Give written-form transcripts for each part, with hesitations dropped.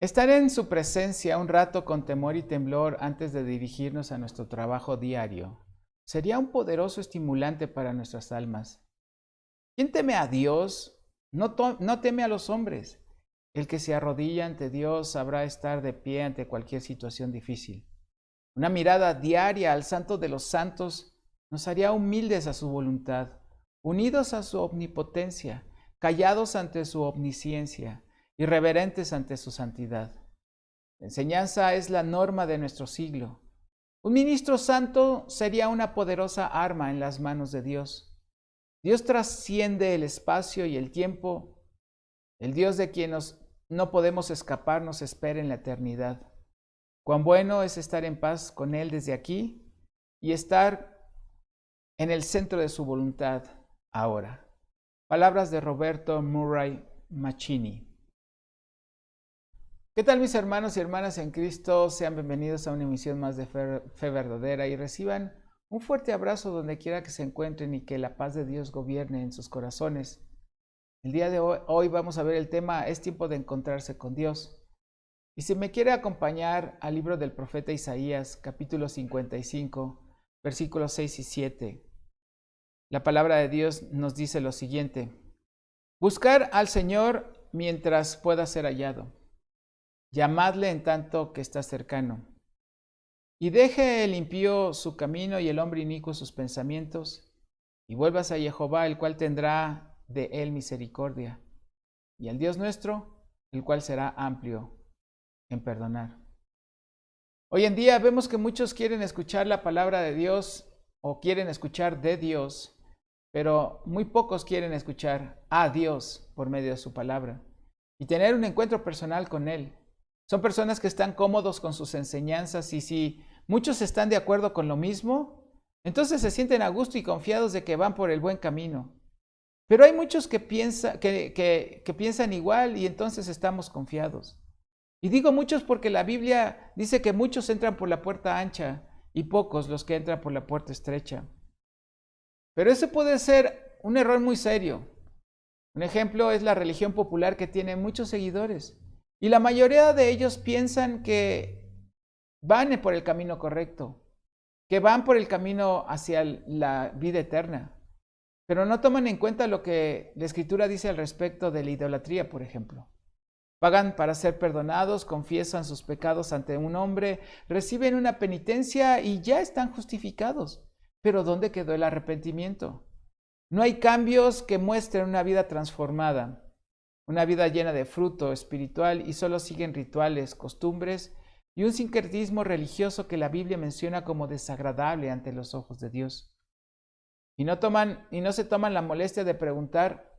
Estar en su presencia un rato con temor y temblor antes de dirigirnos a nuestro trabajo diario sería un poderoso estimulante para nuestras almas. ¿Quién teme a Dios? No teme a los hombres. El que se arrodilla ante Dios sabrá estar de pie ante cualquier situación difícil. Una mirada diaria al Santo de los Santos nos haría humildes a su voluntad, unidos a su omnipotencia, callados ante su omnisciencia, irreverentes ante su santidad. La enseñanza es la norma de nuestro siglo. Un ministro santo sería una poderosa arma en las manos de Dios. Dios trasciende el espacio y el tiempo. El Dios de quien no podemos escapar nos espera en la eternidad. Cuán bueno es estar en paz con Él desde aquí y estar en el centro de su voluntad ahora. Palabras de Roberto Murray Machini. ¿Qué tal, mis hermanos y hermanas en Cristo? Sean bienvenidos a una emisión más de Fe Verdadera y reciban un fuerte abrazo donde quiera que se encuentren y que la paz de Dios gobierne en sus corazones. El día de hoy vamos a ver el tema "Es tiempo de encontrarse con Dios". Y si me quiere acompañar al libro del profeta Isaías, capítulo 55, versículos 6 y 7. La palabra de Dios nos dice lo siguiente: Buscar al Señor mientras pueda ser hallado. Llamadle en tanto que está cercano. Y deje el impío su camino y el hombre inicuo sus pensamientos, y vuelvas a Jehová, el cual tendrá de él misericordia, y al Dios nuestro, el cual será amplio en perdonar. Hoy en día vemos que muchos quieren escuchar la palabra de Dios o quieren escuchar de Dios, pero muy pocos quieren escuchar a Dios por medio de su palabra y tener un encuentro personal con Él. Son personas que están cómodos con sus enseñanzas y si muchos están de acuerdo con lo mismo, entonces se sienten a gusto y confiados de que van por el buen camino. Pero hay muchos que piensan igual y entonces estamos confiados. Y digo muchos porque la Biblia dice que muchos entran por la puerta ancha y pocos los que entran por la puerta estrecha. Pero ese puede ser un error muy serio. Un ejemplo es la religión popular que tiene muchos seguidores. Y la mayoría de ellos piensan que van por el camino correcto, que van por el camino hacia la vida eterna. Pero no toman en cuenta lo que la Escritura dice al respecto de la idolatría, por ejemplo. Pagan para ser perdonados, confiesan sus pecados ante un hombre, reciben una penitencia y ya están justificados. Pero ¿dónde quedó el arrepentimiento? No hay cambios que muestren una vida transformada, una vida llena de fruto espiritual y solo siguen rituales, costumbres y un sincretismo religioso que la Biblia menciona como desagradable ante los ojos de Dios. Y no se toman la molestia de preguntar,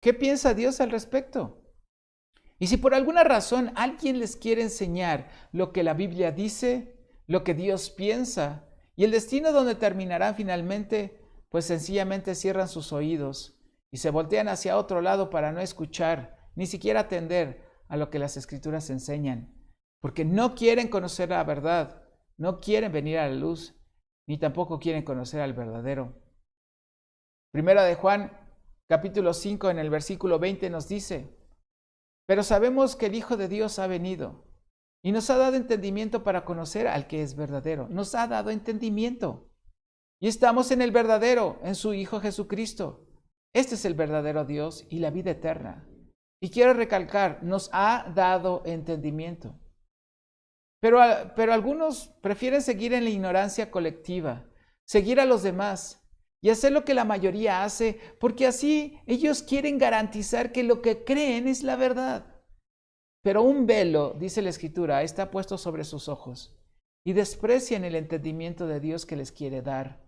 ¿qué piensa Dios al respecto? Y si por alguna razón alguien les quiere enseñar lo que la Biblia dice, lo que Dios piensa y el destino donde terminarán finalmente, pues sencillamente cierran sus oídos y se voltean hacia otro lado para no escuchar, ni siquiera atender a lo que las Escrituras enseñan, porque no quieren conocer la verdad, no quieren venir a la luz, ni tampoco quieren conocer al verdadero. Primera de Juan, capítulo 5, en el versículo 20 nos dice: Pero sabemos que el Hijo de Dios ha venido y nos ha dado entendimiento para conocer al que es verdadero. Nos ha dado entendimiento. Y estamos en el verdadero, en su Hijo Jesucristo. Este es el verdadero Dios y la vida eterna. Y quiero recalcar, nos ha dado entendimiento. Pero algunos prefieren seguir en la ignorancia colectiva, seguir a los demás y hacer lo que la mayoría hace, porque así ellos quieren garantizar que lo que creen es la verdad. Pero un velo, dice la Escritura, está puesto sobre sus ojos y desprecian el entendimiento de Dios que les quiere dar,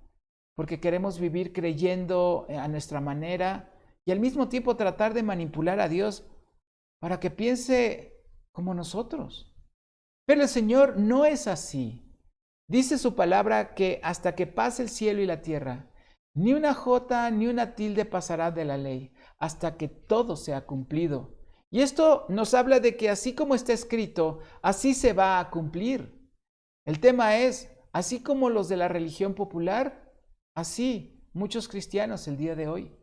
porque queremos vivir creyendo a nuestra manera y al mismo tiempo tratar de manipular a Dios para que piense como nosotros. Pero el Señor no es así. Dice su palabra que hasta que pase el cielo y la tierra, ni una jota ni una tilde pasará de la ley, hasta que todo sea cumplido. Y esto nos habla de que así como está escrito, así se va a cumplir. El tema es, así como los de la religión popular, así muchos cristianos el día de hoy.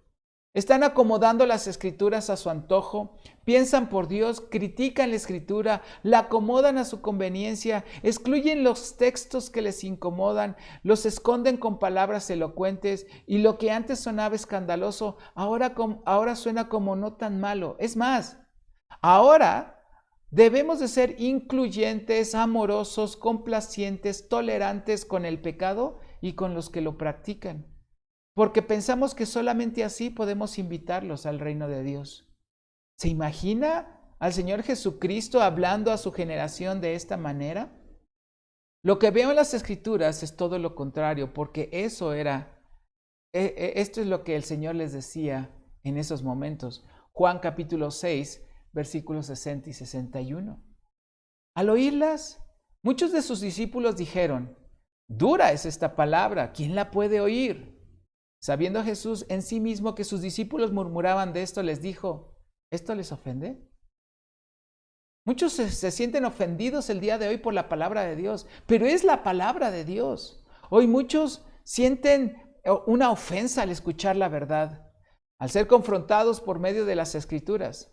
Están acomodando las escrituras a su antojo, piensan por Dios, critican la escritura, la acomodan a su conveniencia, excluyen los textos que les incomodan, los esconden con palabras elocuentes y lo que antes sonaba escandaloso, ahora suena como no tan malo. Es más, ahora debemos de ser incluyentes, amorosos, complacientes, tolerantes con el pecado y con los que lo practican. Porque pensamos que solamente así podemos invitarlos al reino de Dios. ¿Se imagina al Señor Jesucristo hablando a su generación de esta manera? Lo que veo en las Escrituras es todo lo contrario, porque esto es lo que el Señor les decía en esos momentos. Juan capítulo 6, versículos 60 y 61. Al oírlas, muchos de sus discípulos dijeron: dura es esta palabra, ¿quién la puede oír? Sabiendo Jesús en sí mismo que sus discípulos murmuraban de esto, les dijo: ¿esto les ofende? Muchos se sienten ofendidos el día de hoy por la palabra de Dios, pero es la palabra de Dios. Hoy muchos sienten una ofensa al escuchar la verdad, al ser confrontados por medio de las Escrituras.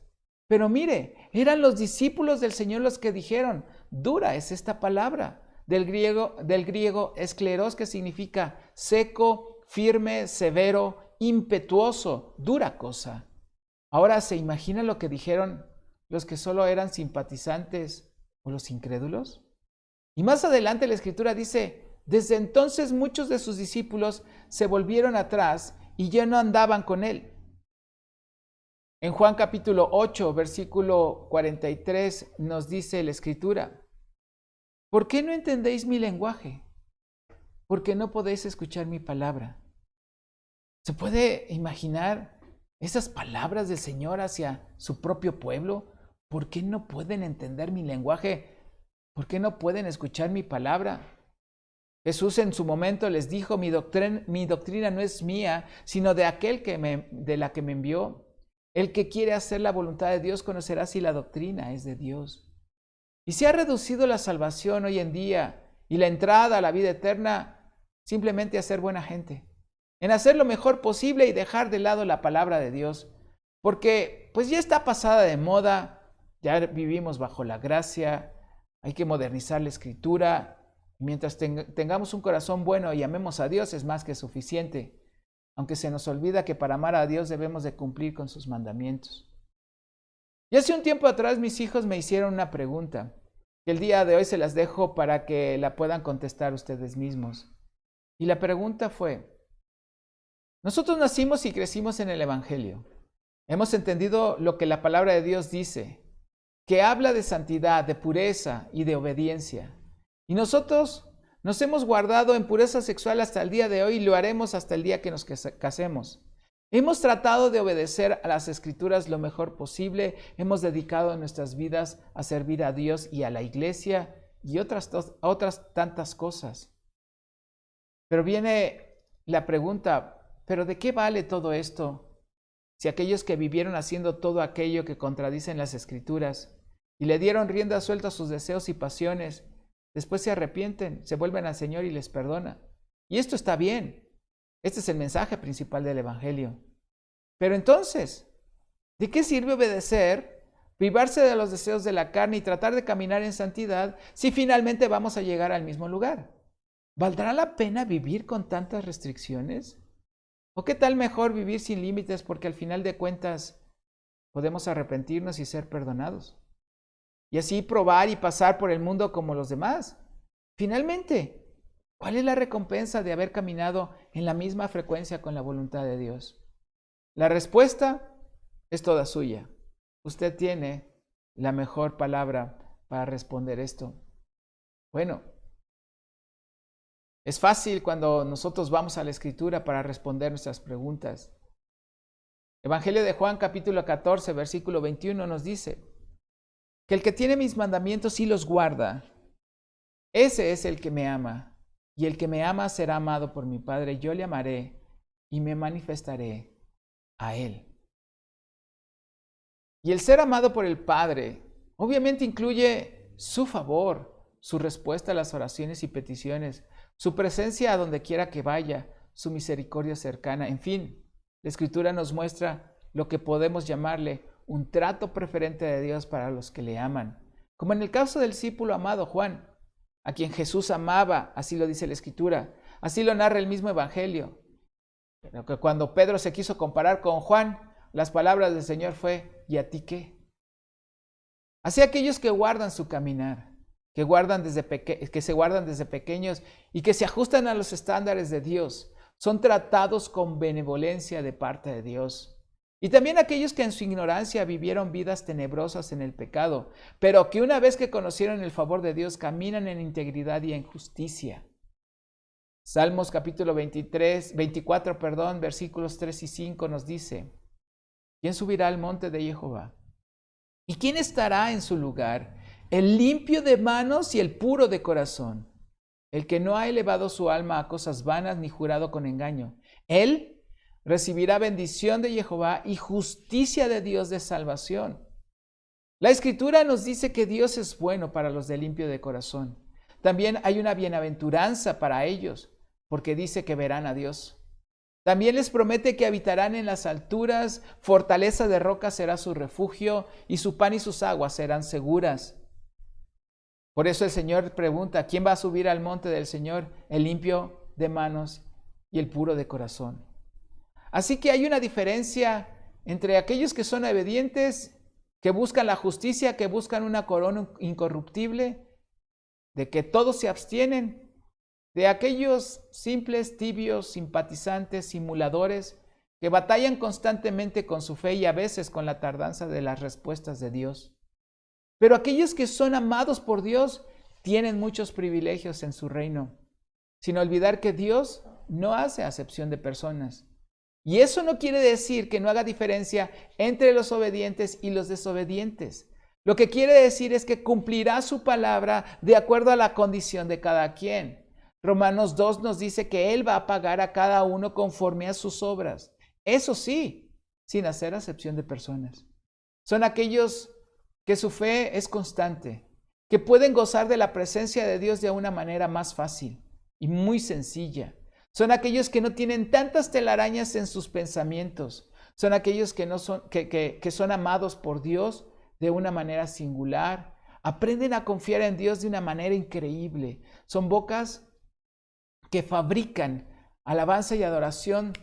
Pero mire, eran los discípulos del Señor los que dijeron: dura es esta palabra. Del griego escleros, que significa seco, firme, severo, impetuoso, dura cosa. Ahora, ¿se imagina lo que dijeron los que solo eran simpatizantes o los incrédulos? Y más adelante la Escritura dice: desde entonces muchos de sus discípulos se volvieron atrás y ya no andaban con él. En Juan capítulo 8, versículo 43 nos dice la Escritura: ¿por qué no entendéis mi lenguaje? Porque no podéis escuchar mi palabra. ¿Se puede imaginar esas palabras del Señor hacia su propio pueblo? ¿Por qué no pueden entender mi lenguaje? ¿Por qué no pueden escuchar mi palabra? Jesús en su momento les dijo: mi doctrina no es mía, sino de aquel de la que me envió. El que quiere hacer la voluntad de Dios conocerá si la doctrina es de Dios. Y se ha reducido la salvación hoy en día y la entrada a la vida eterna simplemente a ser buena gente, en hacer lo mejor posible y dejar de lado la palabra de Dios, porque pues ya está pasada de moda, ya vivimos bajo la gracia, hay que modernizar la Escritura. Mientras tengamos un corazón bueno y amemos a Dios, es más que suficiente, aunque se nos olvida que para amar a Dios debemos de cumplir con sus mandamientos. Y hace un tiempo atrás mis hijos me hicieron una pregunta, que el día de hoy se las dejo para que la puedan contestar ustedes mismos. Y la pregunta fue: nosotros nacimos y crecimos en el Evangelio. Hemos entendido lo que la palabra de Dios dice, que habla de santidad, de pureza y de obediencia. Y nosotros nos hemos guardado en pureza sexual hasta el día de hoy y lo haremos hasta el día que nos casemos. Hemos tratado de obedecer a las Escrituras lo mejor posible. Hemos dedicado nuestras vidas a servir a Dios y a la iglesia y otras tantas cosas. Pero viene la pregunta: ¿pero de qué vale todo esto si aquellos que vivieron haciendo todo aquello que contradicen las Escrituras y le dieron rienda suelta a sus deseos y pasiones, después se arrepienten, se vuelven al Señor y les perdona? Y esto está bien. Este es el mensaje principal del Evangelio. Pero entonces, ¿de qué sirve obedecer, privarse de los deseos de la carne y tratar de caminar en santidad si finalmente vamos a llegar al mismo lugar? ¿Valdrá la pena vivir con tantas restricciones? ¿O qué tal mejor vivir sin límites, porque al final de cuentas podemos arrepentirnos y ser perdonados? Y así probar y pasar por el mundo como los demás. Finalmente, ¿cuál es la recompensa de haber caminado en la misma frecuencia con la voluntad de Dios? La respuesta es toda suya. Usted tiene la mejor palabra para responder esto. Bueno, es fácil cuando nosotros vamos a la Escritura para responder nuestras preguntas. Evangelio de Juan capítulo 14, versículo 21 nos dice que el que tiene mis mandamientos y los guarda, ese es el que me ama. Y el que me ama será amado por mi Padre. Yo le amaré y me manifestaré a él. Y el ser amado por el Padre obviamente incluye su favor, su respuesta a las oraciones y peticiones, su presencia a donde quiera que vaya, su misericordia cercana, en fin, La Escritura nos muestra lo que podemos llamarle un trato preferente de Dios para los que le aman. Como en el caso del discípulo amado Juan, a quien Jesús amaba, así lo dice la Escritura. Así lo narra el mismo Evangelio. Pero que cuando Pedro se quiso comparar con Juan, las palabras del Señor fue, ¿y a ti qué? Así aquellos que guardan su caminar, que se guardan desde pequeños y que se ajustan a los estándares de Dios, son tratados con benevolencia de parte de Dios. Y también aquellos que en su ignorancia vivieron vidas tenebrosas en el pecado, pero que una vez que conocieron el favor de Dios caminan en integridad y en justicia. Salmos capítulo 24, versículos 3 y 5 nos dice, ¿quién subirá al monte de Jehová? ¿Y quién estará en su lugar? El limpio de manos y el puro de corazón, el que no ha elevado su alma a cosas vanas ni jurado con engaño. Él recibirá bendición de Jehová y justicia de Dios de salvación. La Escritura nos dice que Dios es bueno para los de limpio de corazón. También hay una bienaventuranza para ellos, porque dice que verán a Dios. También les promete que habitarán en las alturas, fortaleza de roca será su refugio, y su pan y sus aguas serán seguras. Por eso el Señor pregunta, ¿quién va a subir al monte del Señor? El limpio de manos y el puro de corazón. Así que hay una diferencia entre aquellos que son obedientes, que buscan la justicia, que buscan una corona incorruptible, de que todos se abstienen, de aquellos simples, tibios, simpatizantes, simuladores, que batallan constantemente con su fe y a veces con la tardanza de las respuestas de Dios. Pero aquellos que son amados por Dios tienen muchos privilegios en su reino, sin olvidar que Dios no hace acepción de personas. Y eso no quiere decir que no haga diferencia entre los obedientes y los desobedientes. Lo que quiere decir es que cumplirá su palabra de acuerdo a la condición de cada quien. Romanos 2 nos dice que Él va a pagar a cada uno conforme a sus obras. Eso sí, sin hacer acepción de personas. Son aquellos que su fe es constante, que pueden gozar de la presencia de Dios de una manera más fácil y muy sencilla. Son aquellos que no tienen tantas telarañas en sus pensamientos. Son aquellos que son amados por Dios de una manera singular. Aprenden a confiar en Dios de una manera increíble. Son bocas que fabrican alabanza y adoración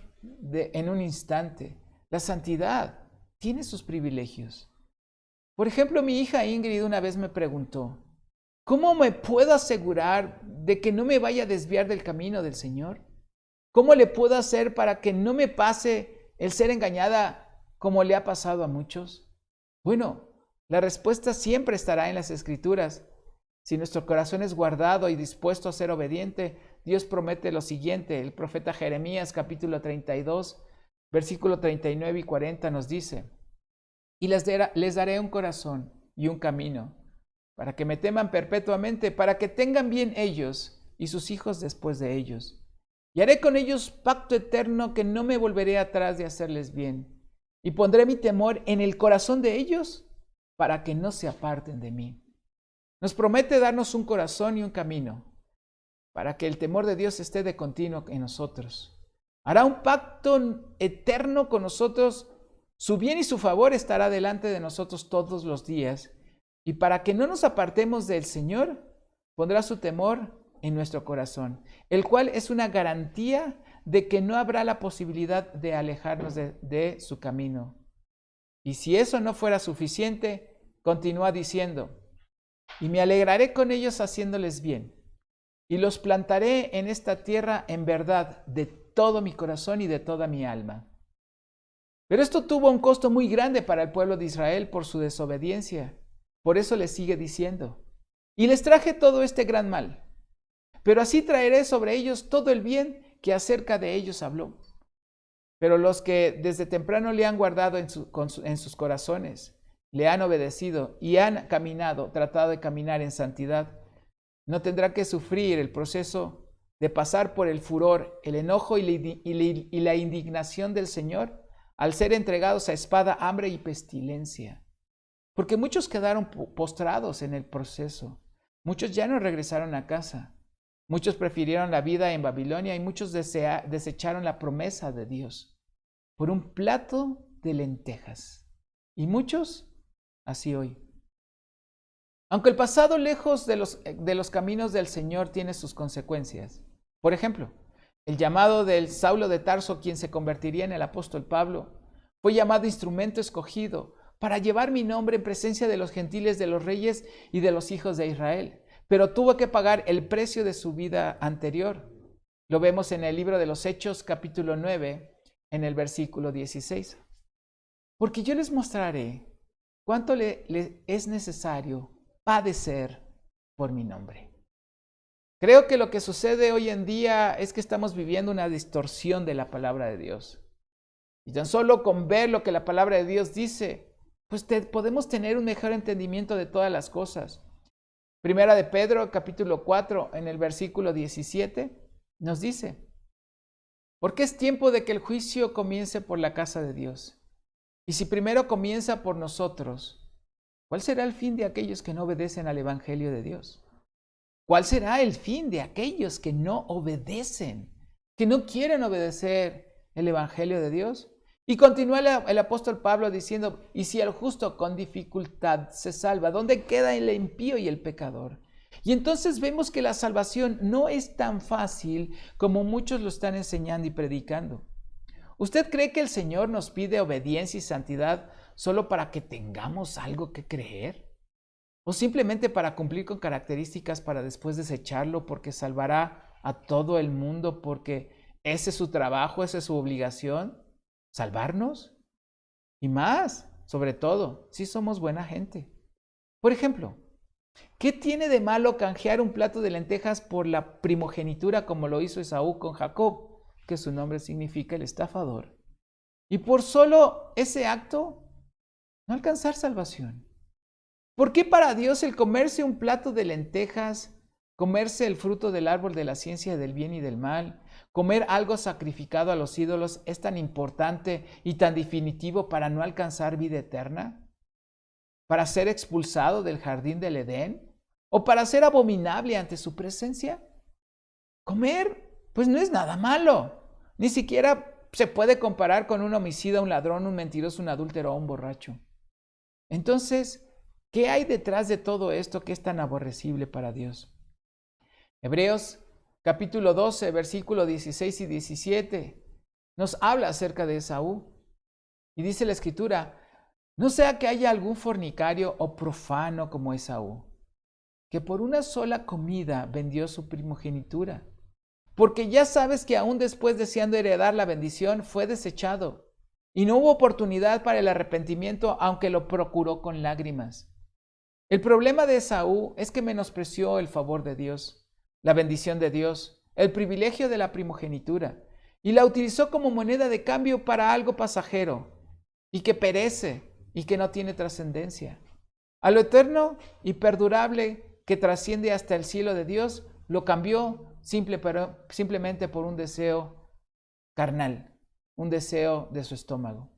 en un instante. La santidad tiene sus privilegios. Por ejemplo, mi hija Ingrid una vez me preguntó, ¿cómo me puedo asegurar de que no me vaya a desviar del camino del Señor? ¿Cómo le puedo hacer para que no me pase el ser engañada como le ha pasado a muchos? Bueno, la respuesta siempre estará en las Escrituras. Si nuestro corazón es guardado y dispuesto a ser obediente, Dios promete lo siguiente. El profeta Jeremías capítulo 32, versículo 39 y 40 nos dice, y les daré un corazón y un camino, para que me teman perpetuamente, para que tengan bien ellos y sus hijos después de ellos. Y haré con ellos pacto eterno que no me volveré atrás de hacerles bien. Y pondré mi temor en el corazón de ellos para que no se aparten de mí. Nos promete darnos un corazón y un camino para que el temor de Dios esté de continuo en nosotros. Hará un pacto eterno con nosotros. Su bien y su favor estará delante de nosotros todos los días. Y para que no nos apartemos del Señor, pondrá su temor en nuestro corazón, el cual es una garantía de que no habrá la posibilidad de alejarnos de su camino. Y si eso no fuera suficiente, continúa diciendo, y me alegraré con ellos haciéndoles bien, y los plantaré en esta tierra en verdad de todo mi corazón y de toda mi alma. Pero esto tuvo un costo muy grande para el pueblo de Israel por su desobediencia. Por eso les sigue diciendo, y les traje todo este gran mal, pero así traeré sobre ellos todo el bien que acerca de ellos habló. Pero los que desde temprano le han guardado en sus corazones, le han obedecido y han tratado de caminar en santidad, no tendrán que sufrir el proceso de pasar por el furor, el enojo y la indignación del Señor al ser entregados a espada, hambre y pestilencia. Porque muchos quedaron postrados en el proceso. Muchos ya no regresaron a casa. Muchos prefirieron la vida en Babilonia y muchos desecharon la promesa de Dios. por un plato de lentejas. Y muchos así hoy. Aunque el pasado lejos de los caminos del Señor tiene sus consecuencias. Por ejemplo, el llamado del Saulo de Tarso, quien se convertiría en el apóstol Pablo, fue llamado instrumento escogido para llevar mi nombre en presencia de los gentiles, de los reyes y de los hijos de Israel. Pero tuvo que pagar el precio de su vida anterior. Lo vemos en el libro de los Hechos, capítulo 9, en el versículo 16. Porque yo les mostraré cuánto le es necesario padecer por mi nombre. Creo que lo que sucede hoy en día es que estamos viviendo una distorsión de la palabra de Dios. Y tan solo con ver lo que la palabra de Dios dice, pues podemos tener un mejor entendimiento de todas las cosas. Primera de Pedro, capítulo 4, en el versículo 17, nos dice: porque es tiempo de que el juicio comience por la casa de Dios. Y si primero comienza por nosotros, ¿cuál será el fin de aquellos que no obedecen al Evangelio de Dios? ¿Cuál será el fin de aquellos que no obedecen, que no quieren obedecer el Evangelio de Dios? Y continúa el apóstol Pablo diciendo: y si el justo con dificultad se salva, ¿dónde queda el impío y el pecador? Y entonces vemos que la salvación no es tan fácil como muchos lo están enseñando y predicando. ¿Usted cree que el Señor nos pide obediencia y santidad solo para que tengamos algo que creer? ¿O simplemente para cumplir con características para después desecharlo porque salvará a todo el mundo porque ese es su trabajo, esa es su obligación? ¿Salvarnos? Y más, sobre todo, si somos buena gente. Por ejemplo, ¿qué tiene de malo canjear un plato de lentejas por la primogenitura como lo hizo Esaú con Jacob, que su nombre significa el estafador? Y por solo ese acto, no alcanzar salvación. ¿Por qué para Dios el comerse un plato de lentejas, comerse el fruto del árbol de la ciencia del bien y del mal, comer algo sacrificado a los ídolos es tan importante y tan definitivo para no alcanzar vida eterna? ¿Para ser expulsado del jardín del Edén? ¿O para ser abominable ante su presencia? Comer, pues no es nada malo. Ni siquiera se puede comparar con un homicida, un ladrón, un mentiroso, un adúltero o un borracho. Entonces, ¿qué hay detrás de todo esto que es tan aborrecible para Dios? Hebreos capítulo 12, versículo 16 y 17 nos habla acerca de Esaú. Y dice la Escritura: no sea que haya algún fornicario o profano como Esaú, que por una sola comida vendió su primogenitura. Porque ya sabes que aún después, deseando heredar la bendición, fue desechado, y no hubo oportunidad para el arrepentimiento, aunque lo procuró con lágrimas. El problema de Esaú es que menospreció el favor de Dios, la bendición de Dios, el privilegio de la primogenitura, y la utilizó como moneda de cambio para algo pasajero, y que perece, y que no tiene trascendencia. A lo eterno y perdurable que trasciende hasta el cielo de Dios, lo cambió simplemente por un deseo carnal, un deseo de su estómago.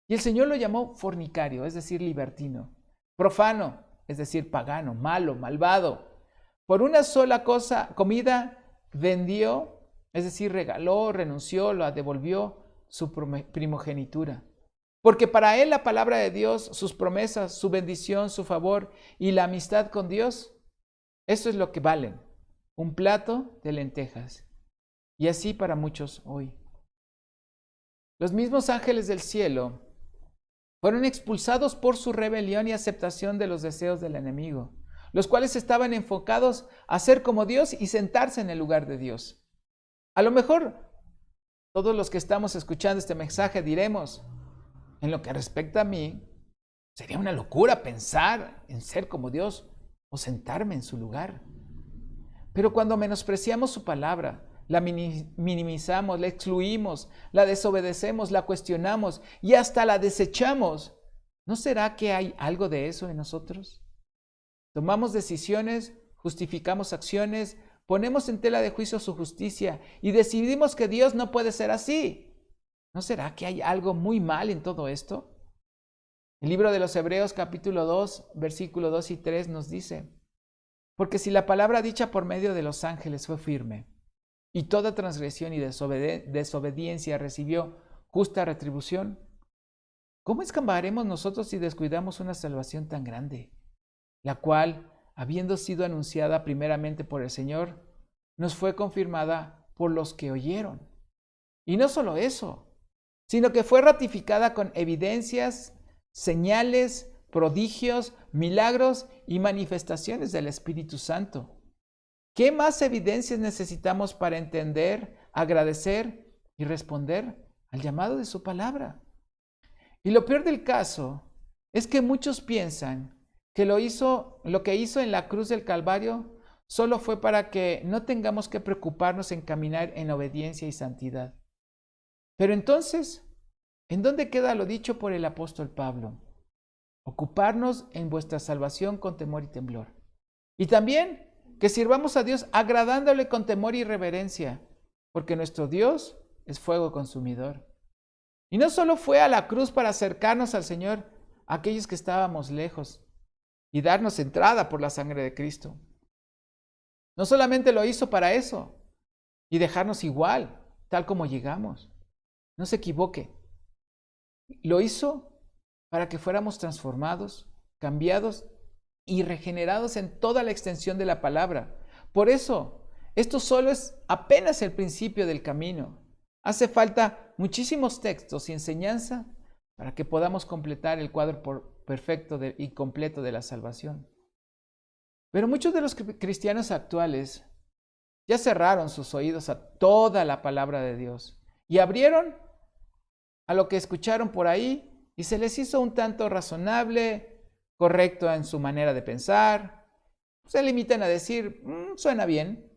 Y el Señor lo llamó fornicario, es decir, libertino, profano, es decir, pagano, malo, malvado. Por una sola comida vendió, es decir, regaló, renunció, lo devolvió su primogenitura. Porque para él la palabra de Dios, sus promesas, su bendición, su favor y la amistad con Dios, eso es lo que valen. Un plato de lentejas. Y así para muchos hoy. Los mismos ángeles del cielo fueron expulsados por su rebelión y aceptación de los deseos del enemigo, los cuales estaban enfocados a ser como Dios y sentarse en el lugar de Dios. A lo mejor todos los que estamos escuchando este mensaje diremos: en lo que respecta a mí, sería una locura pensar en ser como Dios o sentarme en su lugar. Pero cuando menospreciamos su palabra, la minimizamos, la excluimos, la desobedecemos, la cuestionamos y hasta la desechamos, ¿no será que hay algo de eso en nosotros? Tomamos decisiones, justificamos acciones, ponemos en tela de juicio su justicia y decidimos que Dios no puede ser así. ¿No será que hay algo muy mal en todo esto? El libro de los Hebreos capítulo 2, versículo 2 y 3 nos dice: porque si la palabra dicha por medio de los ángeles fue firme, y toda transgresión y desobediencia recibió justa retribución. ¿Cómo escaparemos nosotros si descuidamos una salvación tan grande, la cual, habiendo sido anunciada primeramente por el Señor, nos fue confirmada por los que oyeron? Y no solo eso, sino que fue ratificada con evidencias, señales, prodigios, milagros y manifestaciones del Espíritu Santo. ¿Qué más evidencias necesitamos para entender, agradecer y responder al llamado de su palabra? Y lo peor del caso es que muchos piensan que lo que hizo en la cruz del Calvario solo fue para que no tengamos que preocuparnos en caminar en obediencia y santidad. Pero entonces, ¿en dónde queda lo dicho por el apóstol Pablo? Ocuparnos en vuestra salvación con temor y temblor. Y también que sirvamos a Dios agradándole con temor y reverencia, porque nuestro Dios es fuego consumidor. Y no solo fue a la cruz para acercarnos al Señor, a aquellos que estábamos lejos, y darnos entrada por la sangre de Cristo. No solamente lo hizo para eso, y dejarnos igual, tal como llegamos. No se equivoque. Lo hizo para que fuéramos transformados, cambiados y regenerados en toda la extensión de la palabra. Por eso, esto solo es apenas el principio del camino. Hace falta muchísimos textos y enseñanza para que podamos completar el cuadro perfecto y completo de la salvación. Pero muchos de los cristianos actuales ya cerraron sus oídos a toda la palabra de Dios y abrieron a lo que escucharon por ahí y se les hizo un tanto razonable, correcto en su manera de pensar. Se limitan a decir, suena bien,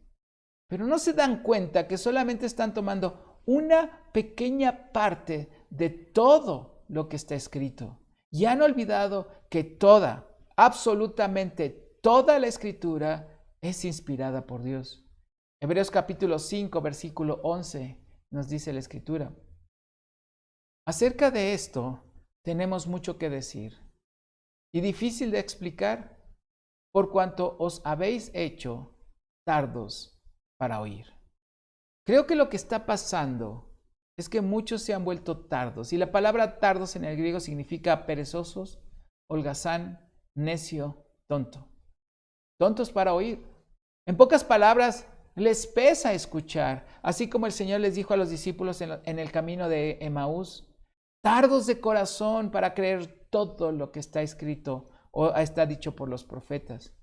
pero no se dan cuenta que solamente están tomando una pequeña parte de todo lo que está escrito. Y han olvidado que absolutamente toda la escritura es inspirada por Dios. Hebreos capítulo 5, versículo 11 nos dice la escritura. Acerca de esto tenemos mucho que decir y difícil de explicar por cuanto os habéis hecho tardos para oír. Creo que lo que está pasando es que muchos se han vuelto tardos y la palabra tardos en el griego significa perezosos, holgazán, necio, tonto. Tontos para oír. En pocas palabras, les pesa escuchar, así como el Señor les dijo a los discípulos en el camino de Emaús, tardos de corazón para creer todo lo que está escrito o está dicho por los profetas.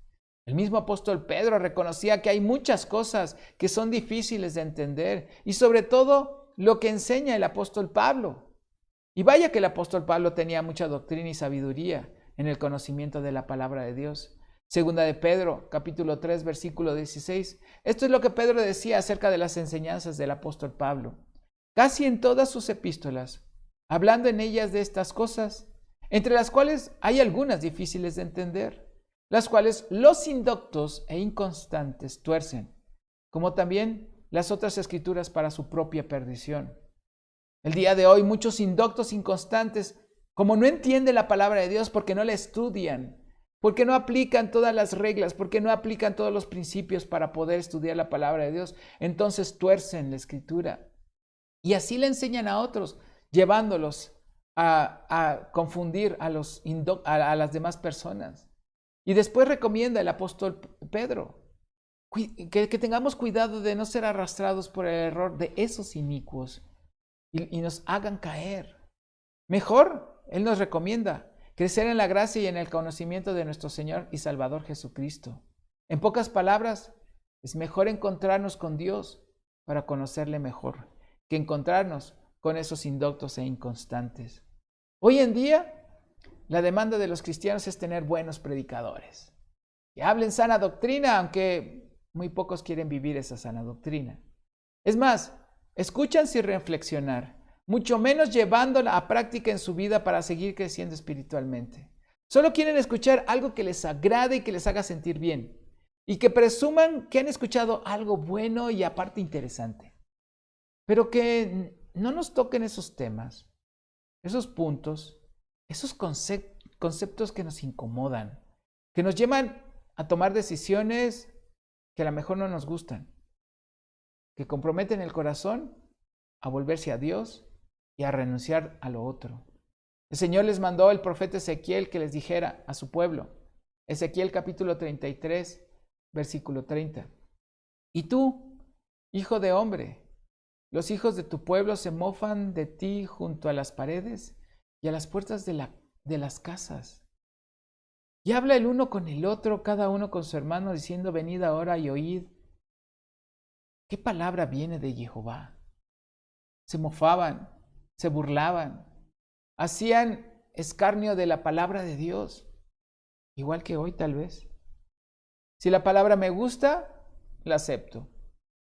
El mismo apóstol Pedro reconocía que hay muchas cosas que son difíciles de entender y sobre todo lo que enseña el apóstol Pablo. Y vaya que el apóstol Pablo tenía mucha doctrina y sabiduría en el conocimiento de la palabra de Dios. Segunda de Pedro, capítulo 3, versículo 16. Esto es lo que Pedro decía acerca de las enseñanzas del apóstol Pablo. Casi en todas sus epístolas, hablando en ellas de estas cosas, entre las cuales hay algunas difíciles de entender, las cuales los indoctos e inconstantes tuercen, como también las otras escrituras para su propia perdición. El día de hoy muchos indoctos inconstantes, como no entienden la palabra de Dios porque no la estudian, porque no aplican todas las reglas, porque no aplican todos los principios para poder estudiar la palabra de Dios, entonces tuercen la escritura. Y así le enseñan a otros, llevándolos a confundir a las demás personas. Y después recomienda el apóstol Pedro que tengamos cuidado de no ser arrastrados por el error de esos inicuos y nos hagan caer. Mejor, él nos recomienda crecer en la gracia y en el conocimiento de nuestro Señor y Salvador Jesucristo. En pocas palabras, es mejor encontrarnos con Dios para conocerle mejor que encontrarnos con esos indoctos e inconstantes. Hoy en día, la demanda de los cristianos es tener buenos predicadores que hablen sana doctrina, aunque muy pocos quieren vivir esa sana doctrina. Es más, escuchan sin reflexionar, mucho menos llevándola a práctica en su vida para seguir creciendo espiritualmente. Solo quieren escuchar algo que les agrade y que les haga sentir bien, y que presuman que han escuchado algo bueno y aparte interesante. Pero que no nos toquen esos temas, esos puntos, esos conceptos que nos incomodan, que nos llevan a tomar decisiones que a lo mejor no nos gustan, que comprometen el corazón a volverse a Dios y a renunciar a lo otro. El Señor les mandó el profeta Ezequiel que les dijera a su pueblo, Ezequiel capítulo 33, versículo 30. Y tú, hijo de hombre, los hijos de tu pueblo se mofan de ti junto a las paredes y a las puertas de las casas. Y habla el uno con el otro, cada uno con su hermano, diciendo, venid ahora y oíd. ¿Qué palabra viene de Jehová? Se mofaban, se burlaban, hacían escarnio de la palabra de Dios, igual que hoy tal vez. Si la palabra me gusta, la acepto.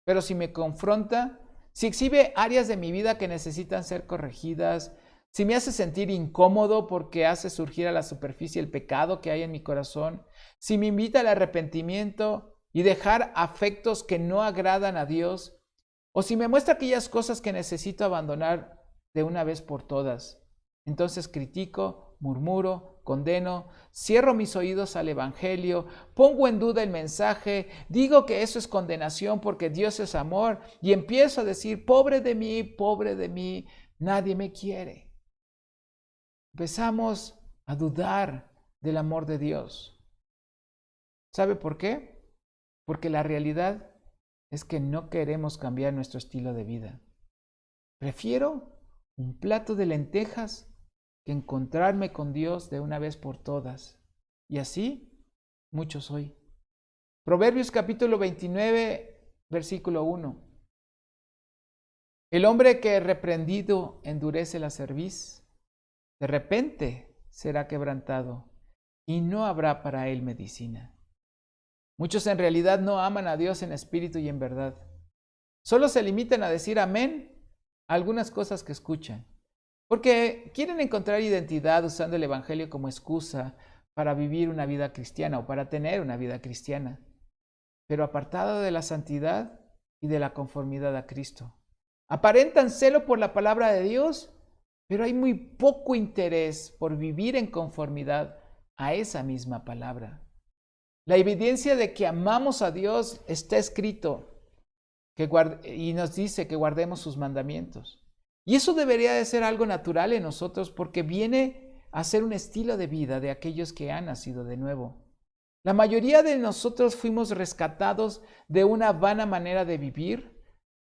Pero si me confronta, si exhibe áreas de mi vida que necesitan ser corregidas, si me hace sentir incómodo porque hace surgir a la superficie el pecado que hay en mi corazón, si me invita al arrepentimiento y dejar afectos que no agradan a Dios, o si me muestra aquellas cosas que necesito abandonar de una vez por todas, entonces critico, murmuro, condeno, cierro mis oídos al Evangelio, pongo en duda el mensaje, digo que eso es condenación porque Dios es amor y empiezo a decir, pobre de mí, nadie me quiere. Empezamos a dudar del amor de Dios. ¿Sabe por qué? Porque la realidad es que no queremos cambiar nuestro estilo de vida. Prefiero un plato de lentejas que encontrarme con Dios de una vez por todas. Y así, muchos hoy. Proverbios capítulo 29, versículo 1. El hombre que reprendido endurece la cerviz, de repente será quebrantado y no habrá para él medicina. Muchos en realidad no aman a Dios en espíritu y en verdad. Solo se limitan a decir amén a algunas cosas que escuchan, porque quieren encontrar identidad usando el Evangelio como excusa para vivir una vida cristiana o para tener una vida cristiana, pero apartado de la santidad y de la conformidad a Cristo. Aparentan celo por la palabra de Dios, pero hay muy poco interés por vivir en conformidad a esa misma palabra. La evidencia de que amamos a Dios está escrito y nos dice que guardemos sus mandamientos. Y eso debería de ser algo natural en nosotros porque viene a ser un estilo de vida de aquellos que han nacido de nuevo. La mayoría de nosotros fuimos rescatados de una vana manera de vivir.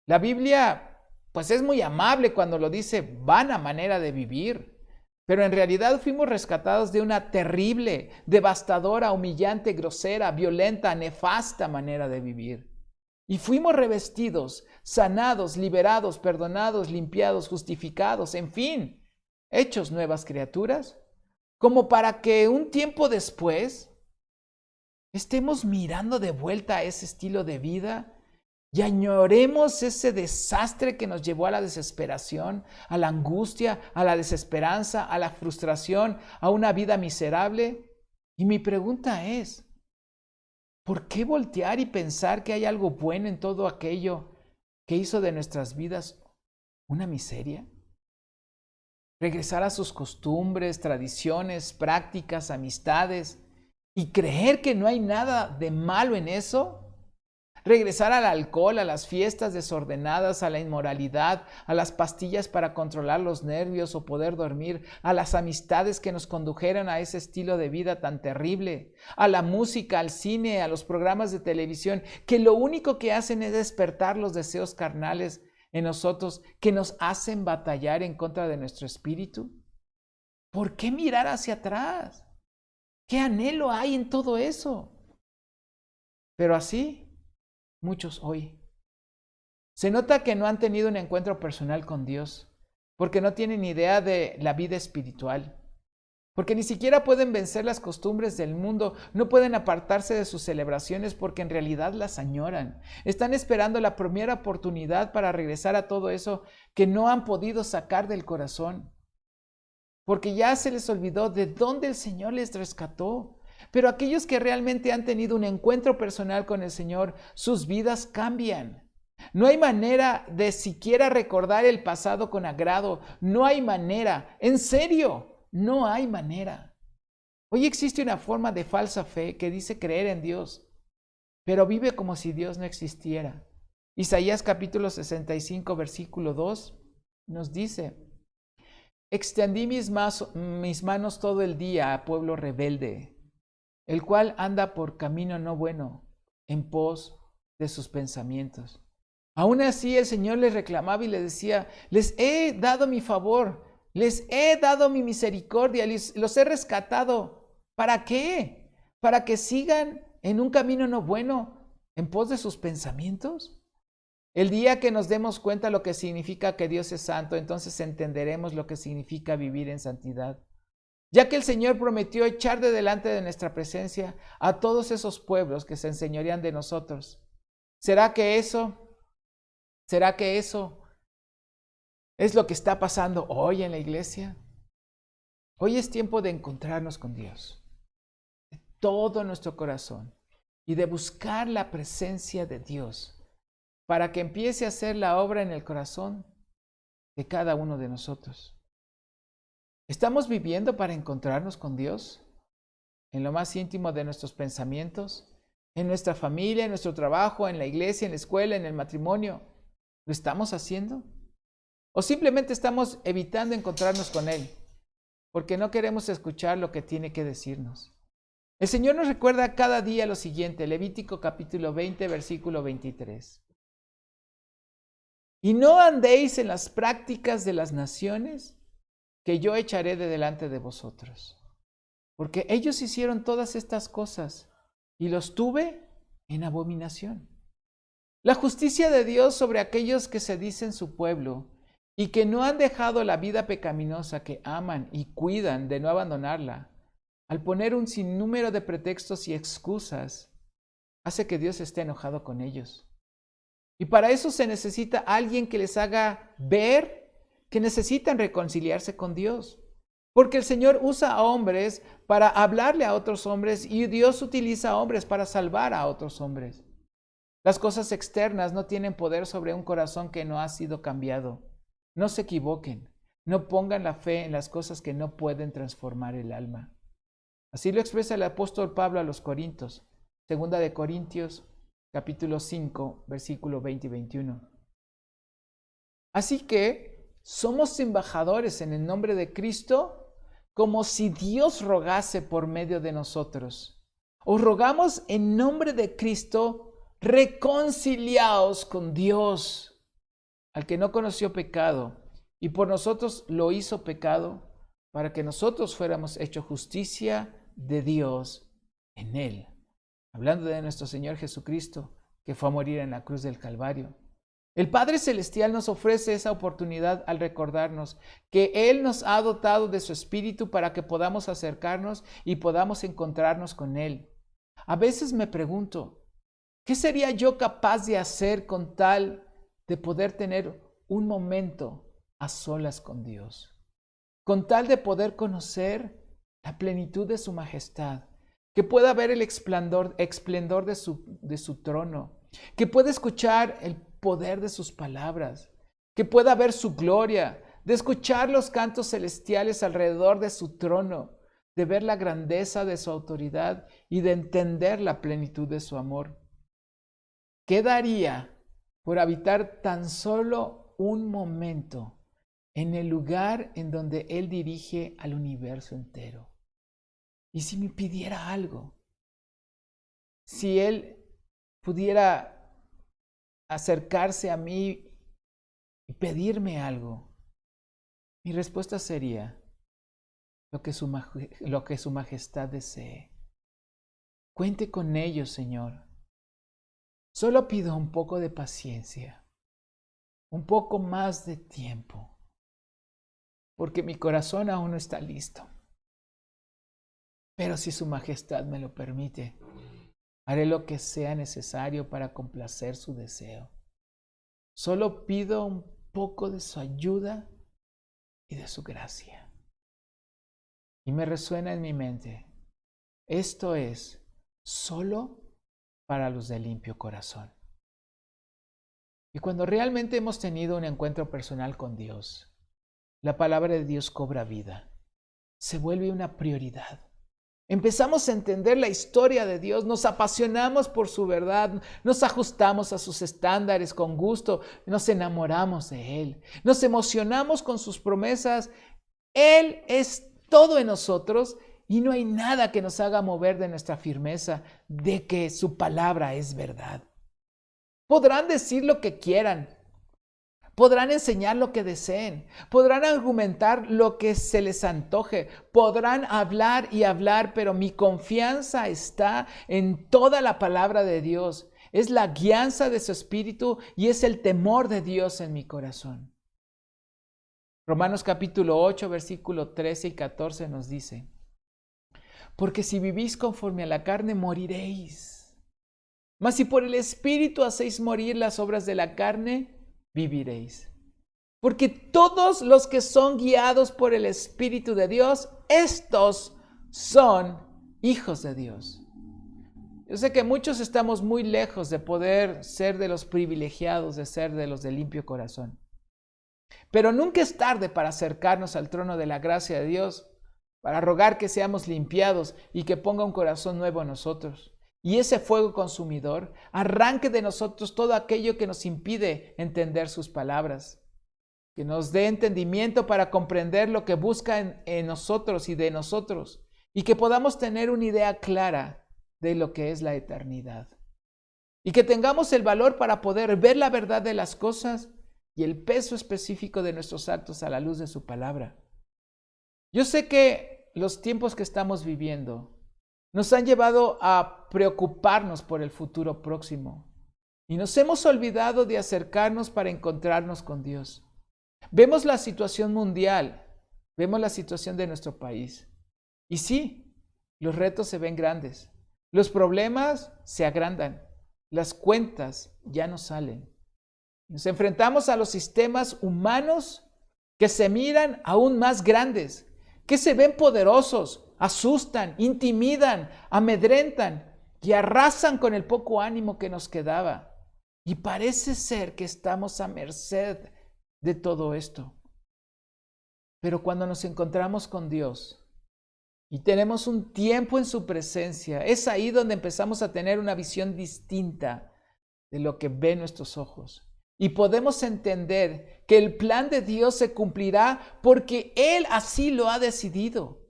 La Biblia, pues es muy amable cuando lo dice vana manera de vivir. Pero en realidad fuimos rescatados de una terrible, devastadora, humillante, grosera, violenta, nefasta manera de vivir. Y fuimos revestidos, sanados, liberados, perdonados, limpiados, justificados, en fin, hechos nuevas criaturas, como para que un tiempo después estemos mirando de vuelta a ese estilo de vida y añoremos ese desastre que nos llevó a la desesperación, a la angustia, a la desesperanza, a la frustración, a una vida miserable. Y mi pregunta es, ¿por qué voltear y pensar que hay algo bueno en todo aquello que hizo de nuestras vidas una miseria? Regresar a sus costumbres, tradiciones, prácticas, amistades y creer que no hay nada de malo en eso. Regresar al alcohol, a las fiestas desordenadas, a la inmoralidad, a las pastillas para controlar los nervios o poder dormir, a las amistades que nos condujeron a ese estilo de vida tan terrible, a la música, al cine, a los programas de televisión, que lo único que hacen es despertar los deseos carnales en nosotros, que nos hacen batallar en contra de nuestro espíritu. ¿Por qué mirar hacia atrás? ¿Qué anhelo hay en todo eso? Pero así, muchos hoy. Se nota que no han tenido un encuentro personal con Dios, porque no tienen idea de la vida espiritual, porque ni siquiera pueden vencer las costumbres del mundo, no pueden apartarse de sus celebraciones porque en realidad las añoran. Están esperando la primera oportunidad para regresar a todo eso que no han podido sacar del corazón, porque ya se les olvidó de dónde el Señor les rescató. Pero aquellos que realmente han tenido un encuentro personal con el Señor, sus vidas cambian. No hay manera de siquiera recordar el pasado con agrado. No hay manera. En serio, no hay manera. Hoy existe una forma de falsa fe que dice creer en Dios, pero vive como si Dios no existiera. Isaías capítulo 65, versículo 2 nos dice, Extendí mis manos todo el día a pueblo rebelde, el cual anda por camino no bueno, en pos de sus pensamientos. Aún así el Señor les reclamaba y les decía: les he dado mi favor, les he dado mi misericordia, los he rescatado. ¿Para qué? ¿Para que sigan en un camino no bueno, en pos de sus pensamientos? El día que nos demos cuenta lo que significa que Dios es santo, entonces entenderemos lo que significa vivir en santidad. Ya que el Señor prometió echar de delante de nuestra presencia a todos esos pueblos que se enseñorean de nosotros. ¿Será que eso es lo que está pasando hoy en la iglesia? Hoy es tiempo de encontrarnos con Dios, de todo nuestro corazón, y de buscar la presencia de Dios para que empiece a hacer la obra en el corazón de cada uno de nosotros. ¿Estamos viviendo para encontrarnos con Dios en lo más íntimo de nuestros pensamientos, en nuestra familia, en nuestro trabajo, en la iglesia, en la escuela, en el matrimonio? ¿Lo estamos haciendo? ¿O simplemente estamos evitando encontrarnos con Él porque no queremos escuchar lo que tiene que decirnos? El Señor nos recuerda cada día lo siguiente, Levítico capítulo 20, versículo 23. Y no andéis en las prácticas de las naciones que yo echaré de delante de vosotros. Porque ellos hicieron todas estas cosas y los tuve en abominación. La justicia de Dios sobre aquellos que se dicen su pueblo y que no han dejado la vida pecaminosa, que aman y cuidan de no abandonarla, al poner un sinnúmero de pretextos y excusas, hace que Dios esté enojado con ellos. Y para eso se necesita alguien que les haga ver que necesitan reconciliarse con Dios. Porque el Señor usa a hombres para hablarle a otros hombres y Dios utiliza a hombres para salvar a otros hombres. Las cosas externas no tienen poder sobre un corazón que no ha sido cambiado. No se equivoquen, no pongan la fe en las cosas que no pueden transformar el alma. Así lo expresa el apóstol Pablo a los Corintios, 2 de Corintios, capítulo 5, versículo 20 y 21. Así que somos embajadores en el nombre de Cristo, como si Dios rogase por medio de nosotros. Os rogamos en nombre de Cristo, reconciliaos con Dios, al que no conoció pecado, y por nosotros lo hizo pecado, para que nosotros fuéramos hecho justicia de Dios en él. Hablando de nuestro Señor Jesucristo, que fue a morir en la cruz del Calvario. El Padre Celestial nos ofrece esa oportunidad al recordarnos que Él nos ha dotado de su Espíritu para que podamos acercarnos y podamos encontrarnos con Él. A veces me pregunto, ¿qué sería yo capaz de hacer con tal de poder tener un momento a solas con Dios? Con tal de poder conocer la plenitud de su majestad, que pueda ver el esplendor de su trono, que pueda escuchar el poder de sus palabras, que pueda ver su gloria, de escuchar los cantos celestiales alrededor de su trono, de ver la grandeza de su autoridad y de entender la plenitud de su amor. ¿Qué daría por habitar tan solo un momento en el lugar en donde Él dirige al universo entero? Y si me pidiera algo, si Él pudiera acercarse a mí y pedirme algo, mi respuesta sería lo que su majestad desee. Cuente con ellos, Señor. Solo pido un poco de paciencia, un poco más de tiempo, porque mi corazón aún no está listo. Pero si su majestad me lo permite, haré lo que sea necesario para complacer su deseo. Solo pido un poco de su ayuda y de su gracia. Y me resuena en mi mente, esto es solo para los de limpio corazón. Y cuando realmente hemos tenido un encuentro personal con Dios, la palabra de Dios cobra vida, se vuelve una prioridad. Empezamos a entender la historia de Dios, nos apasionamos por su verdad, nos ajustamos a sus estándares con gusto, nos enamoramos de Él, nos emocionamos con sus promesas Él es todo en nosotros y no hay nada que nos haga mover de nuestra firmeza de que su palabra es verdad. Podrán decir lo que quieran, podrán enseñar lo que deseen, podrán argumentar lo que se les antoje, podrán hablar y hablar, pero mi confianza está en toda la palabra de Dios. Es la guianza de su espíritu y es el temor de Dios en mi corazón. Romanos capítulo 8, versículo 13 y 14 nos dice: porque si vivís conforme a la carne, moriréis. Mas si por el Espíritu hacéis morir las obras de la carne, viviréis. Porque todos los que son guiados por el Espíritu de Dios, estos son hijos de Dios. Yo sé que muchos estamos muy lejos de poder ser de los privilegiados, de ser de los de limpio corazón. Pero nunca es tarde para acercarnos al trono de la gracia de Dios, para rogar que seamos limpiados y que ponga un corazón nuevo en nosotros. Y ese fuego consumidor arranque de nosotros todo aquello que nos impide entender sus palabras. Que nos dé entendimiento para comprender lo que busca en nosotros y de nosotros. Y que podamos tener una idea clara de lo que es la eternidad. Y que tengamos el valor para poder ver la verdad de las cosas y el peso específico de nuestros actos a la luz de su palabra. Yo sé que los tiempos que estamos viviendo nos han llevado a preocuparnos por el futuro próximo y nos hemos olvidado de acercarnos para encontrarnos con Dios. Vemos la situación mundial, vemos la situación de nuestro país y sí, los retos se ven grandes, los problemas se agrandan, las cuentas ya no salen. Nos enfrentamos a los sistemas humanos que se miran aún más grandes, que se ven poderosos, asustan, intimidan, amedrentan y arrasan con el poco ánimo que nos quedaba. Y parece ser que estamos a merced de todo esto. Pero cuando nos encontramos con Dios y tenemos un tiempo en su presencia, es ahí donde empezamos a tener una visión distinta de lo que ven nuestros ojos. Y podemos entender que el plan de Dios se cumplirá porque Él así lo ha decidido.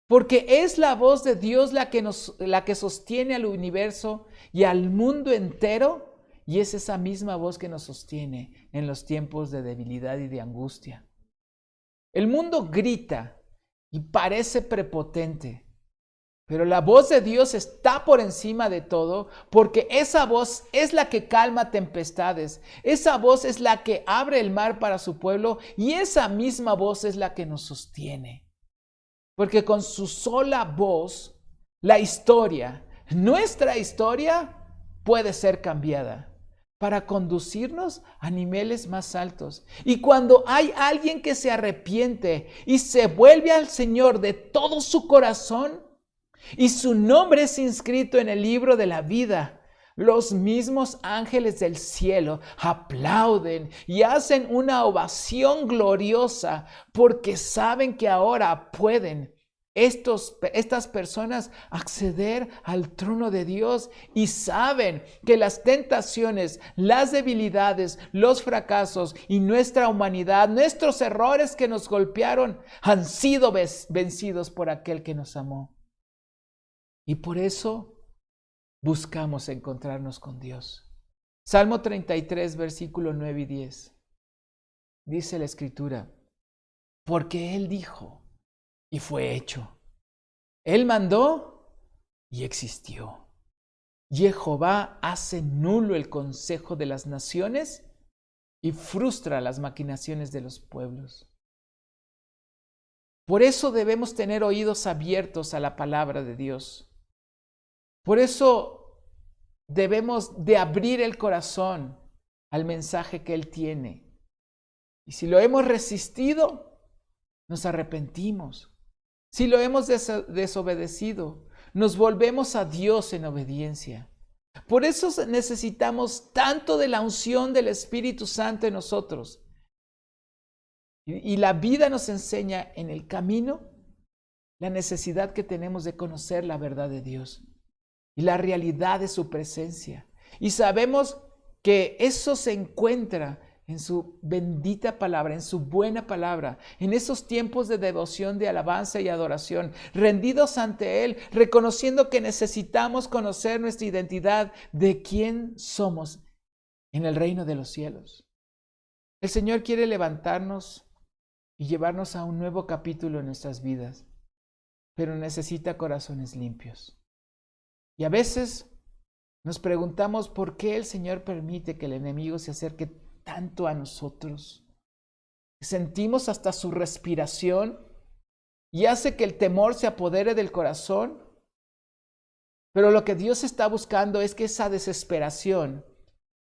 Porque es la voz de Dios la que sostiene al universo y al mundo entero. Y es esa misma voz que nos sostiene en los tiempos de debilidad y de angustia. El mundo grita y parece prepotente. Pero la voz de Dios está por encima de todo, porque esa voz es la que calma tempestades. Esa voz es la que abre el mar para su pueblo y esa misma voz es la que nos sostiene. Porque con su sola voz, la historia, nuestra historia, puede ser cambiada para conducirnos a niveles más altos. Y cuando hay alguien que se arrepiente y se vuelve al Señor de todo su corazón, y su nombre es inscrito en el libro de la vida, los mismos ángeles del cielo aplauden y hacen una ovación gloriosa porque saben que ahora pueden estas personas acceder al trono de Dios y saben que las tentaciones, las debilidades, los fracasos y nuestra humanidad, nuestros errores que nos golpearon han sido vencidos por aquel que nos amó. Y por eso buscamos encontrarnos con Dios. Salmo 33, versículo 9 y 10. Dice la Escritura: porque Él dijo y fue hecho. Él mandó y existió. Jehová hace nulo el consejo de las naciones y frustra las maquinaciones de los pueblos. Por eso debemos tener oídos abiertos a la palabra de Dios. Por eso debemos de abrir el corazón al mensaje que Él tiene. Y si lo hemos resistido, nos arrepentimos. Si lo hemos desobedecido, nos volvemos a Dios en obediencia. Por eso necesitamos tanto de la unción del Espíritu Santo en nosotros. Y la vida nos enseña en el camino la necesidad que tenemos de conocer la verdad de Dios y la realidad de su presencia. Y sabemos que eso se encuentra en su bendita palabra, en su buena palabra, en esos tiempos de devoción, de alabanza y adoración, rendidos ante Él, reconociendo que necesitamos conocer nuestra identidad de quién somos en el reino de los cielos. El Señor quiere levantarnos y llevarnos a un nuevo capítulo en nuestras vidas, pero necesita corazones limpios. Y a veces nos preguntamos por qué el Señor permite que el enemigo se acerque tanto a nosotros. Sentimos hasta su respiración y hace que el temor se apodere del corazón. Pero lo que Dios está buscando es que esa desesperación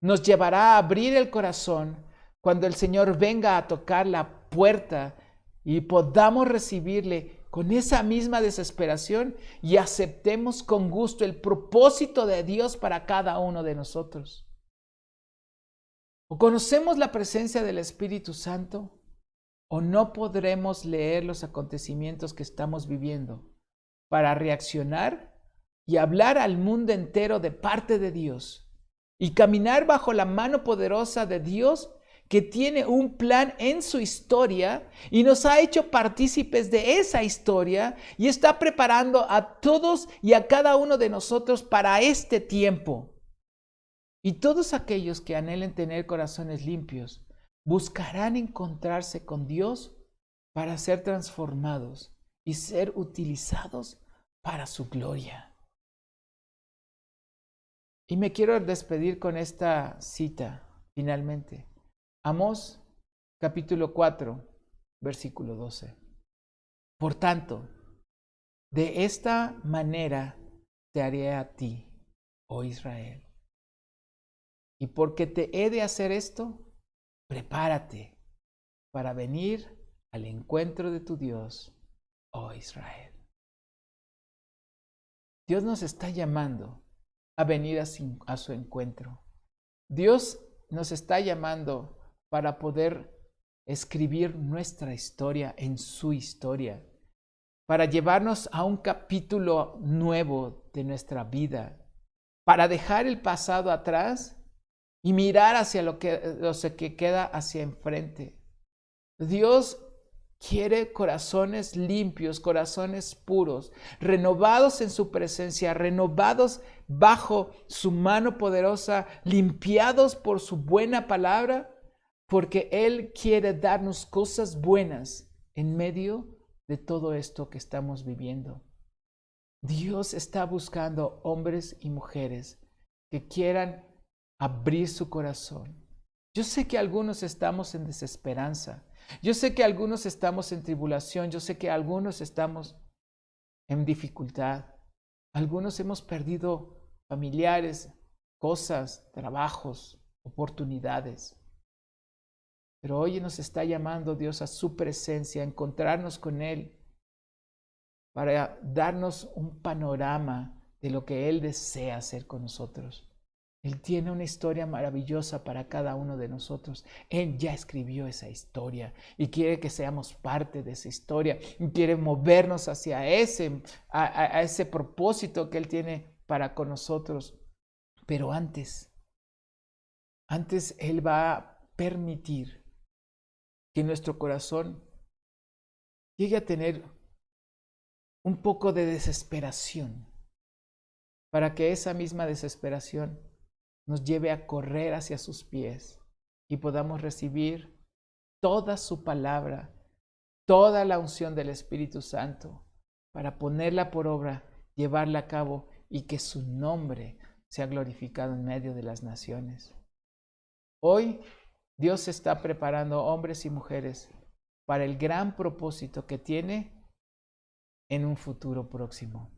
nos llevará a abrir el corazón cuando el Señor venga a tocar la puerta y podamos recibirle con esa misma desesperación y aceptemos con gusto el propósito de Dios para cada uno de nosotros. O conocemos la presencia del Espíritu Santo o no podremos leer los acontecimientos que estamos viviendo para reaccionar y hablar al mundo entero de parte de Dios y caminar bajo la mano poderosa de Dios que tiene un plan en su historia y nos ha hecho partícipes de esa historia y está preparando a todos y a cada uno de nosotros para este tiempo. Y todos aquellos que anhelen tener corazones limpios buscarán encontrarse con Dios para ser transformados y ser utilizados para su gloria. Y me quiero despedir con esta cita, finalmente. Amós, capítulo 4, versículo 12. Por tanto, de esta manera te haré a ti, oh Israel. Y porque te he de hacer esto, prepárate para venir al encuentro de tu Dios, oh Israel. Dios nos está llamando a venir a su encuentro. Dios nos está llamando para poder escribir nuestra historia en su historia, para llevarnos a un capítulo nuevo de nuestra vida, para dejar el pasado atrás y mirar hacia lo que queda hacia enfrente. Dios quiere corazones limpios, corazones puros, renovados en su presencia, renovados bajo su mano poderosa, limpiados por su buena palabra, porque Él quiere darnos cosas buenas en medio de todo esto que estamos viviendo. Dios está buscando hombres y mujeres que quieran abrir su corazón. Yo sé que algunos estamos en desesperanza. Yo sé que algunos estamos en tribulación. Yo sé que algunos estamos en dificultad. Algunos hemos perdido familiares, cosas, trabajos, oportunidades. Pero hoy nos está llamando Dios a su presencia, a encontrarnos con Él, para darnos un panorama de lo que Él desea hacer con nosotros. Él tiene una historia maravillosa para cada uno de nosotros. Él ya escribió esa historia y quiere que seamos parte de esa historia. Y quiere movernos hacia a ese propósito que Él tiene para con nosotros. Pero antes Él va a permitir que nuestro corazón llegue a tener un poco de desesperación, para que esa misma desesperación nos lleve a correr hacia sus pies y podamos recibir toda su palabra, toda la unción del Espíritu Santo, para ponerla por obra, llevarla a cabo y que su nombre sea glorificado en medio de las naciones. Hoy Dios está preparando hombres y mujeres para el gran propósito que tiene en un futuro próximo.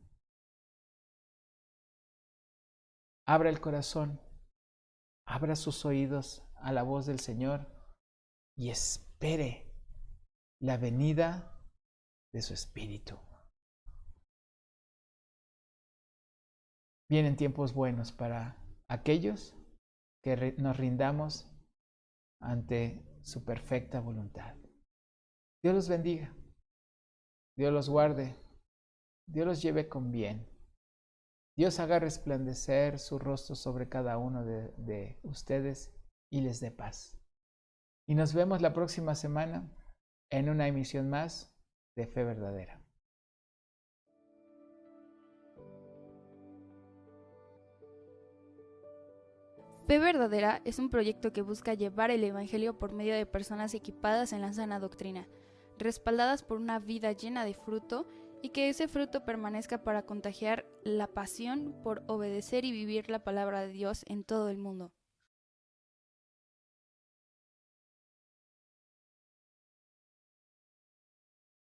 Abra el corazón, abra sus oídos a la voz del Señor y espere la venida de su Espíritu. Vienen tiempos buenos para aquellos que nos rindamos ante su perfecta voluntad. Dios los bendiga, Dios los guarde, Dios los lleve con bien. Dios haga resplandecer su rostro sobre cada uno de ustedes y les dé paz. Y nos vemos la próxima semana en una emisión más de Fe Verdadera. Fe Verdadera es un proyecto que busca llevar el Evangelio por medio de personas equipadas en la sana doctrina, respaldadas por una vida llena de fruto y que ese fruto permanezca para contagiar la pasión por obedecer y vivir la palabra de Dios en todo el mundo.